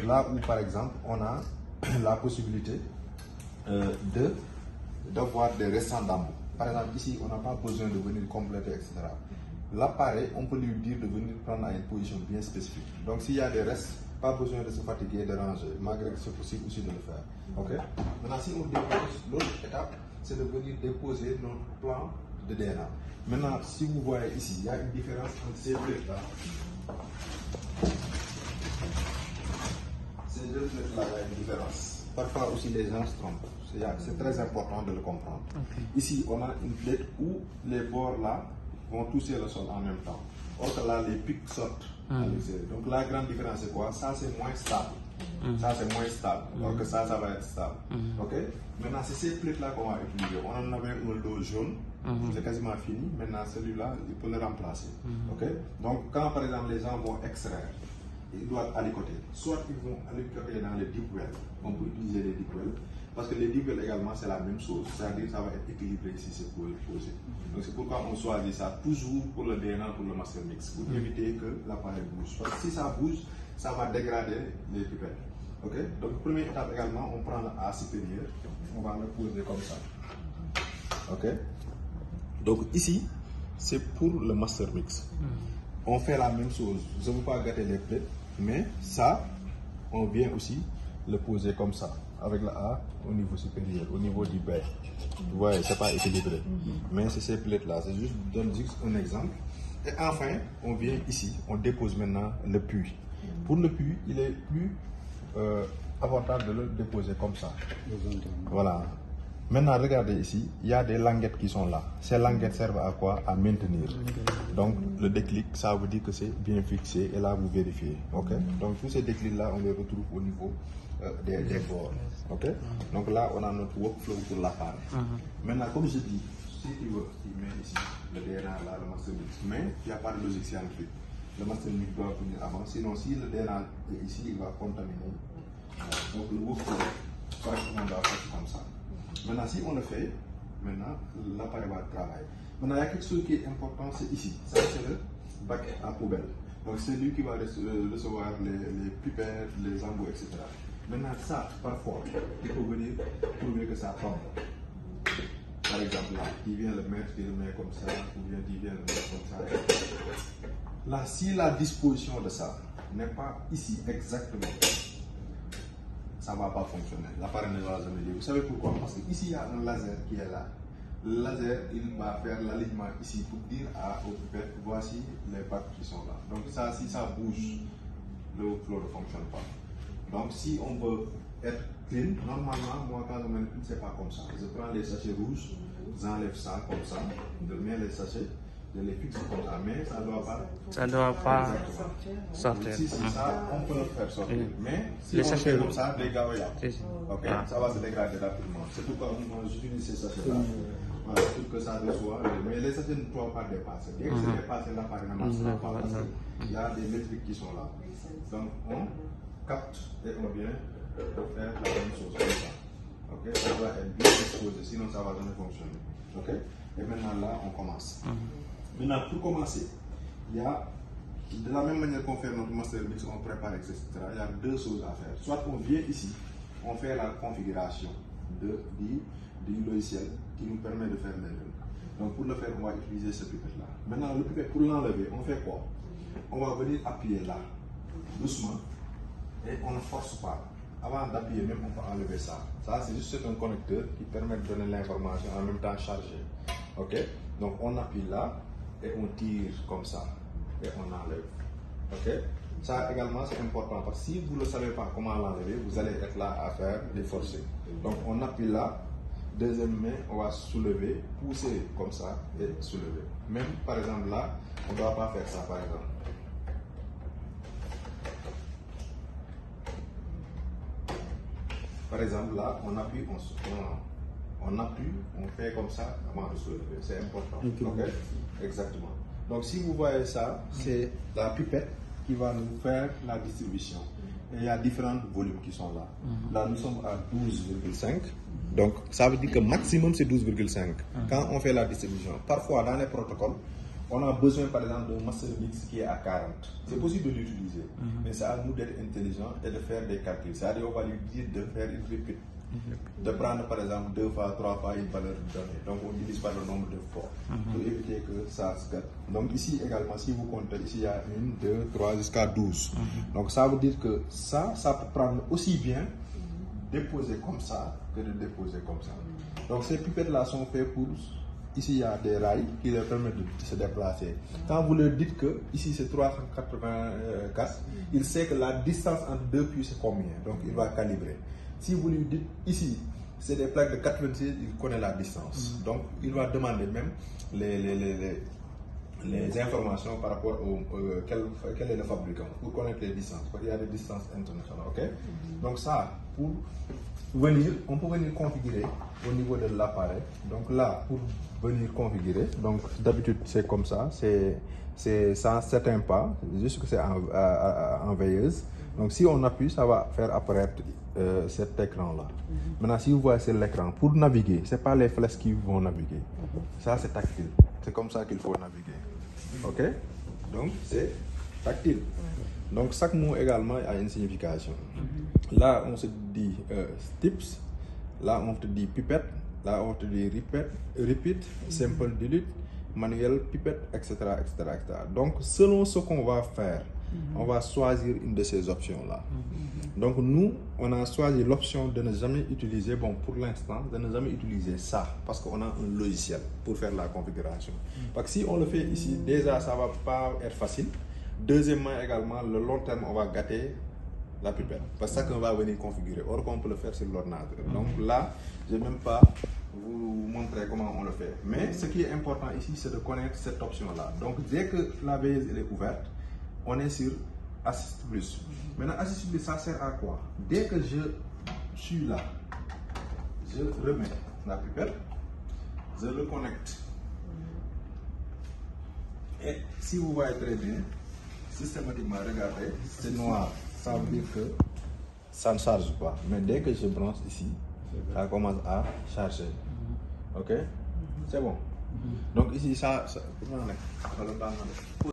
là où par exemple on a la possibilité d'avoir des restants d'embout. Par exemple ici on n'a pas besoin de venir compléter, etc. L'appareil, on peut lui dire de venir prendre à une position bien spécifique. Donc s'il y a des restes, pas besoin de se fatiguer, de ranger, malgré que c'est possible aussi de le faire. Ok. Maintenant si on dépose, l'autre étape c'est de venir déposer notre plan de DNA. Maintenant si vous voyez ici, il y a une différence entre ces plaques là. Ces deux plaques là, il y a une différence. Parfois aussi les gens se trompent. C'est très important de le comprendre. Okay. Ici, on a une plaque où les bords là vont toucher le sol en même temps. Or que là, les pics sortent à l'extérieur. Donc la grande différence c'est quoi? Ça c'est moins stable. Ça c'est moins stable. Alors que ça va être stable. Ok. Maintenant c'est ces plaques là qu'on va utiliser. On en avait un dos jaune. C'est quasiment fini. Maintenant celui-là, il peut le remplacer. Ok. Donc quand par exemple les gens vont extraire, ils doivent alicoter. Soit ils vont alicoter dans les deep wells. On peut utiliser les deep wells. Parce que les deep wells également c'est la même chose. C'est-à-dire ça va être équilibré si c'est posé. Donc c'est pourquoi on choisit ça toujours pour le DNA, pour le master mix. Pour éviter que l'appareil bouge. Parce que si ça bouge, ça va dégrader les pipettes. Ok. Donc première étape également, on prend le A supérieur. On va le poser comme ça. Ok. Donc ici, c'est pour le master mix. On fait la même chose. Je ne veux pas gâter les plates, mais ça, on vient aussi le poser comme ça, avec le A au niveau supérieur, au niveau du B. Vous voyez, c'est pas équilibré. Mais c'est ces plates là, c'est juste, je donne juste un exemple. Et enfin, on vient ici, on dépose maintenant le puits. Pour le puits, il est plus avantageux de le déposer comme ça. Voilà. Maintenant, regardez ici, il y a des languettes qui sont là. Ces languettes servent à quoi? À maintenir. Donc, le déclic, ça veut dire que c'est bien fixé et là, vous vérifiez. Ok. Donc, tous ces déclics-là, on les retrouve au niveau des bords. Ok. Donc là, on a notre workflow pour l'appareil. Maintenant, comme je dis, si tu veux, tu mets ici le DNA, là, le master mix. Mais il n'y a pas de logique scientifique. Le master mix doit venir avant. Sinon, si le DNA est ici, il va contaminer. Donc, le workflow, correctement, doit faire comme ça. Maintenant, si on le fait, maintenant, l'appareil va travailler. Maintenant, il y a quelque chose qui est important, c'est ici. Ça, c'est le bac à poubelle. Donc, c'est lui qui va recevoir les pipettes, les embouts, etc. Maintenant, ça, parfois, il faut venir prouver que ça tombe. Par exemple, là, il vient le mettre, il le met comme ça, ou bien il vient le mettre comme ça. Là, si la disposition de ça n'est pas ici exactement, ça ne va pas fonctionner. L'appareil ne va jamais dire. Vous savez pourquoi? Parce qu'ici, il y a un laser qui est là. Le laser, il va faire l'alignement ici pour dire au pipette, voici les bacs qui sont là. Donc ça, si ça bouge, le workflow ne fonctionne pas. Donc si on veut être clean, normalement, moi quand je me clean, c'est pas comme ça. Je prends les sachets rouges, j'enlève ça comme ça, je mets les sachets, je les fixe comme ça, mais ça ne doit pas. Ça ne doit pas sortir. Si c'est ça, on peut le faire sortir. Mais si on fait comme ça, les gars, ok, ça va se dégrader rapidement. C'est pourquoi j'utilise ces sachets-là. Voilà, pour que ça reçoit. Mais les sachets ne doivent pas dépasser. Dès que c'est dépassé, l'appareil ne marche pas parce qu'il y a des métriques qui sont là. Donc on capte et on vient faire la même chose comme ça. Ok, ça doit être bien disposé, sinon ça ne va jamais fonctionner. Ok, et maintenant là, on commence. Maintenant, pour commencer, il y a, de la même manière qu'on fait notre master mix, on prépare, etc. Il y a deux choses à faire. Soit on vient ici, on fait la configuration du logiciel qui nous permet de faire les deux. Donc pour le faire, on va utiliser ce pipette-là. Maintenant, le pipette, pour l'enlever, on fait quoi? On va venir appuyer là, doucement, et on ne force pas. Avant d'appuyer même, on peut enlever ça. Ça, c'est juste un connecteur qui permet de donner l'information en même temps chargée. Ok? Donc on appuie là, et on tire comme ça, et on enlève. Ok? Ça également c'est important parce que si vous ne savez pas comment l'enlever, vous allez être là à faire des forcés. Donc on appuie là, deuxième main, on va soulever, pousser comme ça et soulever. Même par exemple là, on ne doit pas faire ça par exemple. Par exemple là, on appuie, on appuie, on fait comme ça avant de soulever. C'est important. Okay? Exactement. Donc si vous voyez ça, c'est la pipette qui va nous faire la distribution. Et il y a différents volumes qui sont là. Là, nous sommes à 12,5. Donc ça veut dire que maximum c'est 12,5. Quand on fait la distribution. Parfois, dans les protocoles, on a besoin par exemple d'un master mix qui est à 40. C'est possible de l'utiliser, mais c'est à nous d'être intelligents et de faire des calculs. C'est-à-dire on va lui dire de faire une repeat, de prendre par exemple 2 fois, 3 fois une valeur donnée. Donc on divise par le nombre de fois pour éviter que ça se gâte. Donc ici également, si vous comptez, ici il y a 1, 2, 3 jusqu'à 12. Donc ça veut dire que ça peut prendre aussi bien déposer comme ça que de déposer comme ça. Donc ces pipettes là sont faites pour, ici il y a des rails qui leur permettent de se déplacer. Quand vous leur dites que ici c'est 384, il sait que la distance entre deux puits c'est combien, donc il va calibrer. Si vous lui dites ici c'est des plaques de 86, il connaît la distance. Donc il va demander même les informations par rapport au quel est le fabricant pour connaître les distances, parce qu'il y a des distances internationales. Ok. Donc ça, pour venir, on peut venir configurer au niveau de l'appareil. Donc là, pour venir configurer, donc d'habitude c'est comme ça, c'est sans certains pas, juste que c'est en veilleuse. Donc si on appuie, ça va faire apparaître cet écran là. Maintenant si vous voyez c'est l'écran, pour naviguer, c'est pas les flèches qui vont naviguer, ça c'est tactile, c'est comme ça qu'il faut naviguer. Ok, donc c'est tactile. Donc chaque mot également a une signification. Là on se dit tips, là on te dit pipette, là on te dit repeat, simple dilute, manuel pipette, etc., etc., etc. Donc selon ce qu'on va faire, on va choisir une de ces options là. Donc nous on a choisi l'option de ne jamais utiliser, bon pour l'instant de ne jamais utiliser ça, parce qu'on a un logiciel pour faire la configuration. Parce que si on le fait ici, déjà ça va pas être facile. Deuxièmement également, le long terme on va gâter la pipette, parce que ça qu'on va venir configurer, or qu'on peut le faire sur l'ordinateur. Donc là je vais même pas vous montrer comment on le fait, mais ce qui est important ici c'est de connaître cette option là. Donc dès que la veilleuse elle est ouverte, on est sur Assist Plus. Maintenant Assist Plus ça sert à quoi? Dès que je suis là, je remets la pipette, je le connecte, et si vous voyez très bien, systématiquement regardez, c'est noir, ça veut dire que ça ne charge pas, mais dès que je branche ici, ça commence à charger. Ok, c'est bon. Donc ici ça